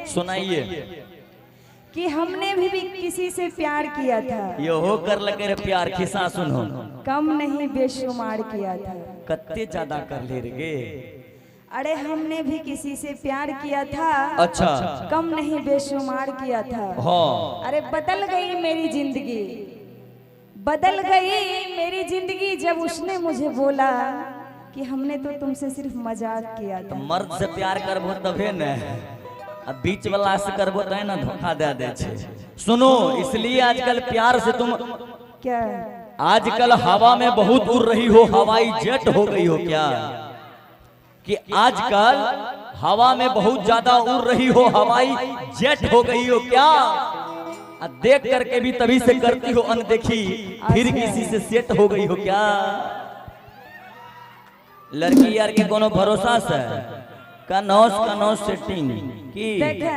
सुनाइए कि हमने भी किसी से प्यार किया था, ये हो कर लगे रे प्यार खिसा सुनो कम नहीं बेशुमार किया था। कत्ते ज्यादा कर ले रे। अरे हमने भी किसी से प्यार किया था, अच्छा कम नहीं बेशुमार किया था। हाँ अरे बदल गई मेरी जिंदगी, बदल गई मेरी जिंदगी जब उसने मुझे बोला कि हमने तो तुमसे सिर्फ मजाक किया तो था। मर्द से प्यार करबो तबे न, अब बीच वाला से करबो तो है ना धोखा दे दे छे। सुनो इसलिए आजकल प्यार से तुम क्या आजकल हवा में बहुत उड़ रही हो, हवाई जेट हो गई हो क्या? कि आजकल हवा में बहुत ज्यादा उड़ रही हो, हवाई जेट हो गई हो क्या? देख करके भी तभी से करती हो अनदेखी, फिर किसी से सेट हो गई हो क्या? लड़की यार के कोनो भरोसा से कनौस सेटिंग की देखे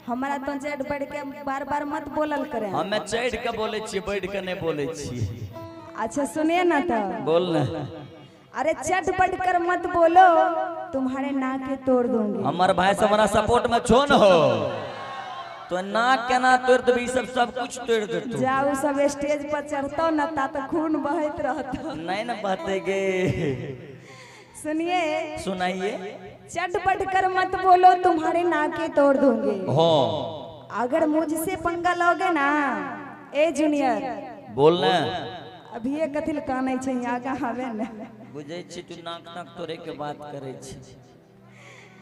हमारा तो जेड बढ़ के बार बार मत बोलल करें। हमें चढ़ के बोले छी, बैठ के नहीं बोले छी। अच्छा सुनिए ना तो बोल ना। अरे चट बढ़ कर मत बोलो, तुम्हारे नाक के तोड़ दूंगी। हमार भाई से हमारा सपोर्ट में छो न हो तो नाक के ना तोड़ देबी, सब कुछ तोड़ देतो। जाओ सब स्टेज पर चढ़तो ना ता तो खून बहत रहतो। नहीं ना बहते गे। सुनिए सुनाइए। चट बढ़ कर मत बोलो, तुम्हारे नाक के तोड़ दूंगी। हो अगर मुझसे पंगा लोगे ना ए जूनियर, बोलना अभी ये कथिल काने छै आगा हवे ने बुझे छी तू नाक नाक तोरे के बात करे छी।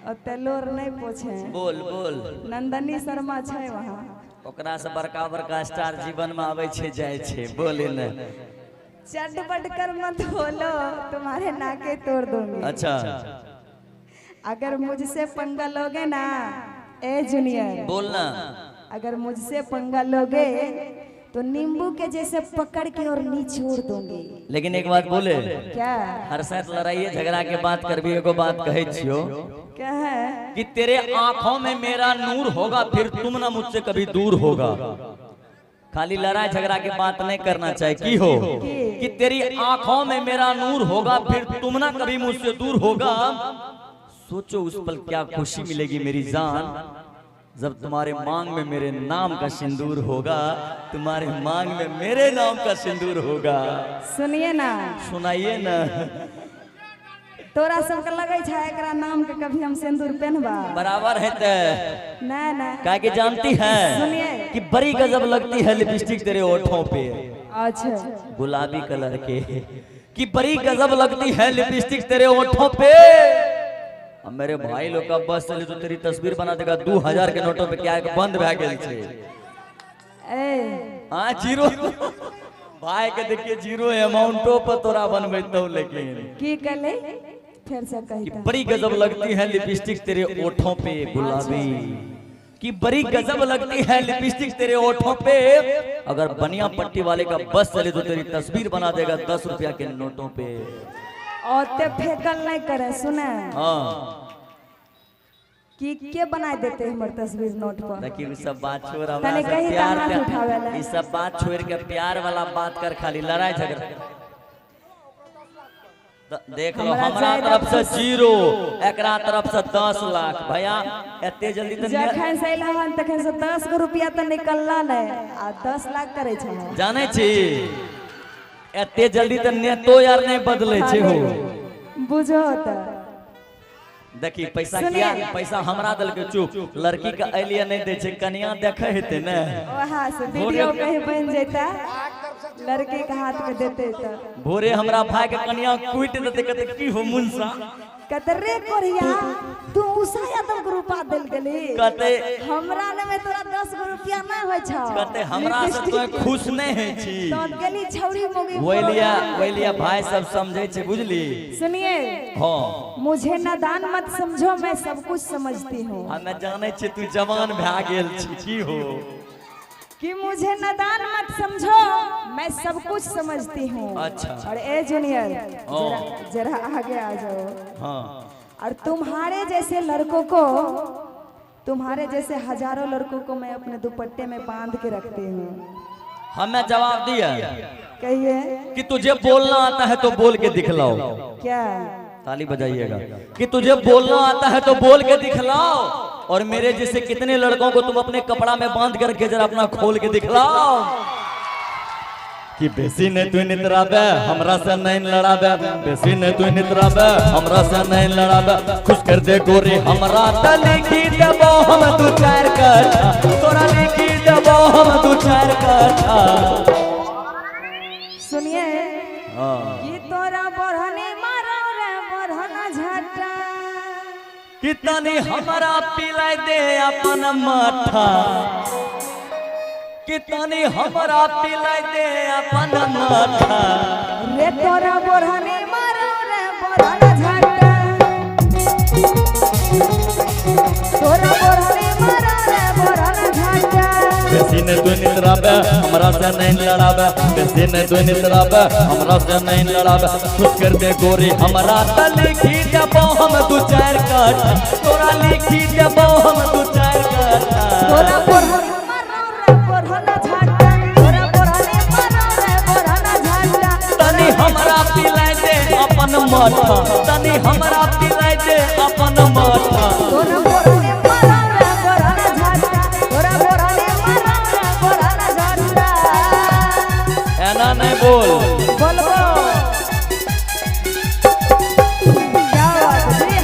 और तेलोर नहीं पूछे। बोल बोल। नंदनी शर्मा छै वहाँ, ओकरा से बड़का बड़का स्टार जीवन में आवे छे जाए छे। बोले ना। चट बढ़ कर मत बोलो, तुम्हारे नाके तोड़ दूंगी। अच्छा अगर मुझसे पंगा लोगे ना ए जूनियर, बोलना। अगर मुझसे पंगा लोगे तो नींबू के जैसे पकड़ के और निचोड़ दूंगी। लेकिन एक बात बोले, क्या हर साथ लड़ाई झगड़ा के बात करबी, एगो बात कहे छियो क्या है कि तेरे आंखों में मेरा नूर होगा, फिर तुम ना मुझसे कभी दूर होगा। खाली लड़ाई झगड़ा की बात नहीं करना चाहिए। की हो कि तेरी आंखों में मेरा नूर होगा, फिर तुम ना कभी मुझसे दूर होगा। सोचो उस पल क्या खुशी मिलेगी मेरी जान, जब तुम्हारे मांग में मेरे नाम का सिंदूर होगा, तुम्हारे मांग में मेरे नाम का सिंदूर होगा। सुनिए ना, सुनाइए ना। तोरा सबके लगे छै एकरा नाम के कभी हम सिंदूर पहनबा? बराबर है ते ना ना क्या कि जानती है सुनिए कि बड़ी गजब लगती है लिपस्टिक तेरे ओठों पे, अच्छा गुलाबी कलर के, कि बड़ी गजब लगती है लिपस्टिक तेरे ओठों पे। अब मेरे भाई लोग का बस चले तो तेरी तस्वीर बना देगा 2000 के नोटों पे, क्या है कि बंद भै गेल छे। ए हाँ जीरो भाई के देखिए जीरो अमाउंटो पर तोरा बनबैतौ। लेकिन की कले फिर से कि कहता बड़ी गजब लगती है लिपस्टिक तेरे ओठों पे गुलाबी, कि बड़ी गजब लगती है लिपस्टिक तेरे ओठों पे। अगर बनिया पट्टी वाले का बस चले तो तेरी तस्वीर बना देगा 10 रुपया के नोटों पे। और ते फेकल नहीं करे। सुने हाँ कि के बना देते हमर तस्वीर नोट पर? देखिए सब बात छोड़, हमरा तने से कहीं प्यार हाथ उठावेला। ये सब बात छोड़ के प्यार वाला बात कर, खाली लड़ाई झगड़ा देख लो। हमरा तरफ से 0, एकरा तरफ से 10 लाख। भैया एते जल्दी तो जखन से एलहन तखन से 10 गो रुपया तो निकलला नहीं, आ 10 लाख करे छै। जाने छी एते जल्दी तो नेतो यार नहीं बदले छे हो। बुझो त देखी पैसा किया, पैसा हमरा दल के चुप, लड़की का एलिया नहीं दे छे, कन्या देखे हेते ने वहां से वीडियो कहीं बन जेता, लड़की के हाथ में देते त भोरे हमरा भाई के कन्या कुट देते, कहते की हो मुंसा, कतरे कोरिया तू उषा यादव के रूपा देल गेली, कहते हमरा ने में तोरा 10 गो रुपया नहीं होय छ, कहते हमरा से तो खुश नहीं है छी। तो गेली छौरी मोगी वैलिया भाई सब समझे छे, बुझली। सुनिए हाँ मुझे नादान मत समझो, मैं सब कुछ समझती हूँ। हमें जाने छे तू जवान भै गेल छी। की हो कि मुझे नादान मत समझो, मैं सब कुछ समझती हूँ। अच्छा। और ए जूनियर जरा आगे आ जाओ। हाँ और तुम्हारे जैसे लड़कों को, तुम्हारे जैसे हजारों लड़कों को मैं अपने दुपट्टे में बांध के रखती हूँ। हमें जवाब दिया कहिए कि तुझे बोलना आता है तो बोल के दिखलाओ। क्या ताली बजाइएगा कि तुझे बोलना आता है तो बोल के दिखलाओ, और मेरे जैसे कितने लड़कों को तुम अपने कपड़ा में बांध करके जरा अपना खोल के दिखलाओ कि बेसी ने तू नितराबे हमरा से नहीं लड़ाबे, बेसी ने तू नितराबे हमरा से नहीं लड़ाबे, खुश कर दे गोरी हमरा त लिखी देबो हम दू चार कट्ठा, तोरा लिखी देबो हम दू चार कट्ठा। सुनिए हाँ कि तोरा बढ़ने मारो रे बढ़ना झटा, कि तनी हमरा पिलाई दे अपन माथा, कि तनी हमरा पिलाई दे अपन माथा। रे तोरा बढ़ने मारो रे बढ़ना झटा, तोरा बढ़ने मारो रे बढ़ना झटा। बेसी ने तू नितराबे हमरा से नहीं लड़ाबे, बेसी ने तू नितराबे हमरा से नहीं लड़ाबे, खुश कर दे गोरी हमरा त लिखी देबो हम दू चार कट्ठा, तोरा लिखी देबो हम दू चार कट्ठा। तोरा बढ़ने मारो रे बढ़ना झटा, तोरा बढ़ने मारो रे बढ़ना झटा। तनी हमरा पिलाई दे अपन माथा, तनी हमरा पिलाई दे अपन माथा। तोरा बढ़ने मारो रे बढ़ना झटा, तोरा बढ़ने मारो रे बढ़ना झटा। ऐना नहीं बोल बोलबो क्या बात है।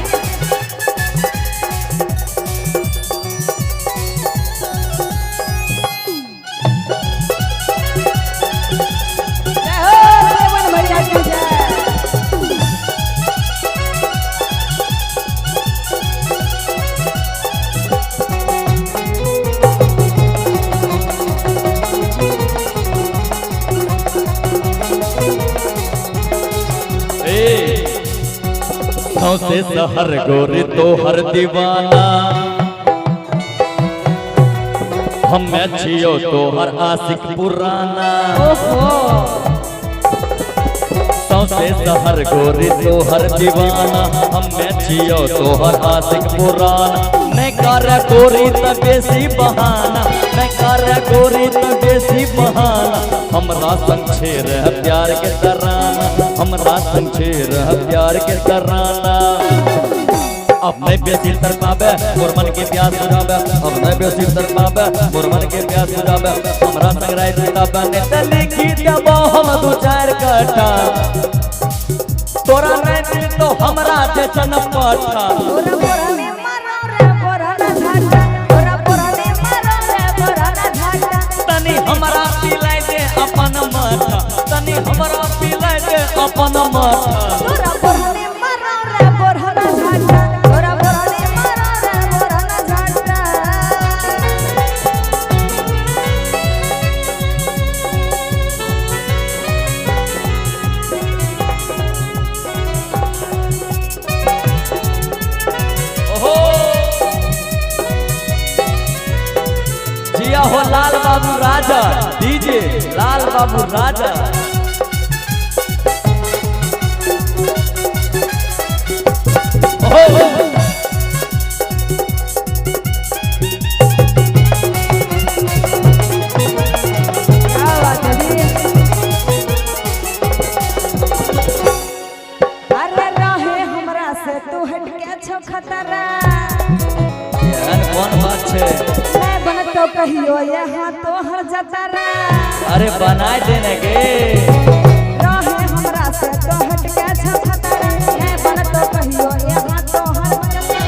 जय हो देवन भैया की जय। से सहर गोरी तो हर दीवाना, हम छियो तो हर आशिक पुराना। से सहर गोरी तो हर दीवाना, हम छियो तो हर आशिक पुराना। नहीं कर गोरी त बेसी बहाना, नहीं कर गोरी त बेसी बहाना, हमरा संग छेर है प्यार के तराना, हमरा संग छेर है प्यार के तराना। अब नहीं बेसी तर पाबे मोर मन के प्यास बुझाबे, अब नहीं बेसी तर पाबे मोर मन के प्यास बुझाबे, हमरा संग रात बिताबे ने त लिखी देबो हम दू चार कट्ठा, तोरा नहीं मिल तो हमरा जैसन पट्टा। तोरा बढ़ने मारो रे बढ़ना झटा, तोरा बढ़ने मारो रे बढ़ना झटा। तनी हमरा पिलाई दे अपन माथा, तनी हमरा पिलाई दे अपन माथा। तोरा बढ़ने मारो रे बढ़ना झटा, तोरा बढ़ने मारो रे बढ़ना झटा। ओहो जिया हो लाल बाबू राजा, डीजे लाल बाबू राजा। ओहो क्या बात है जी। अरे रहे हमरा से तू हट के छो खतरा, यार कौन बात छे? मैं बन तो कहियो यहाँ तो हर जतरा। अरे बनाए देने के रहे हमरा से तो हट के छो खतरा, मैं बन तो कहियो यहाँ तो हर जतरा।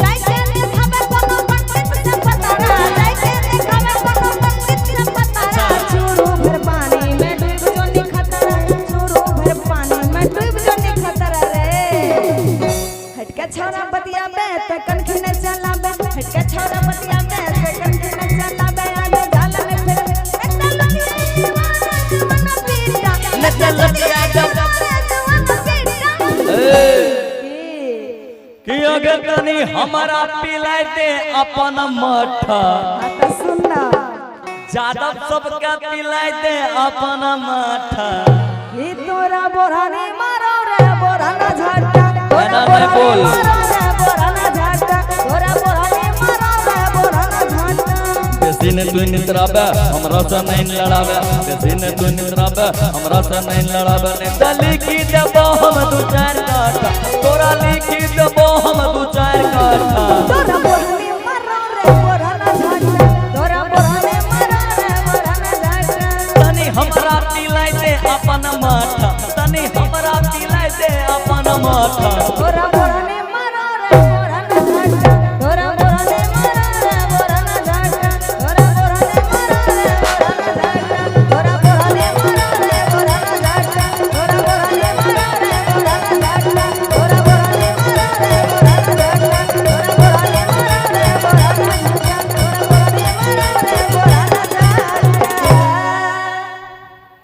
जाइके देखावे कोनो पंडित से पतरा, जाइके देखावे कोनो पंडित से पतरा। चूरू भर पानी में डूब जो निखतरा, चूरू भर पानी में डूब जो निखतरा रे। हट के छोरा बतिया बे ते कनखी न चला बे, हट के छोरा बतिया बे ते कनखी न चला बे। आगे जाल में फिर नचल लगिया जवाना पीटा। कि अगर तनी हमरा पिलाई दे अपन माथा, आता सुनना जादव सबके पिलाई दे अपन माथा। ये तोरा बोरानी मारो रे बोराना झटा, ऐना नहीं बोल बोराना झटा, तोरा बोरानी मारो रे बोराना झटा। बेसी बेसी ने तू नितराबे हमरा से नहीं लड़ाबे बेसी ने तू नितराबे हमरा से नहीं लड़ाबे ने दली की देबो हम दू चार काठा तोरा लिखी देबो हम दू चार काठा तोरा बोरने मारो रे बोरना झाटा तोरा बोरने मारो रे बोरना झाटा तनी हमरा पिलाई दे अपन माथा तनी हमरा पिलाई दे अपन माथा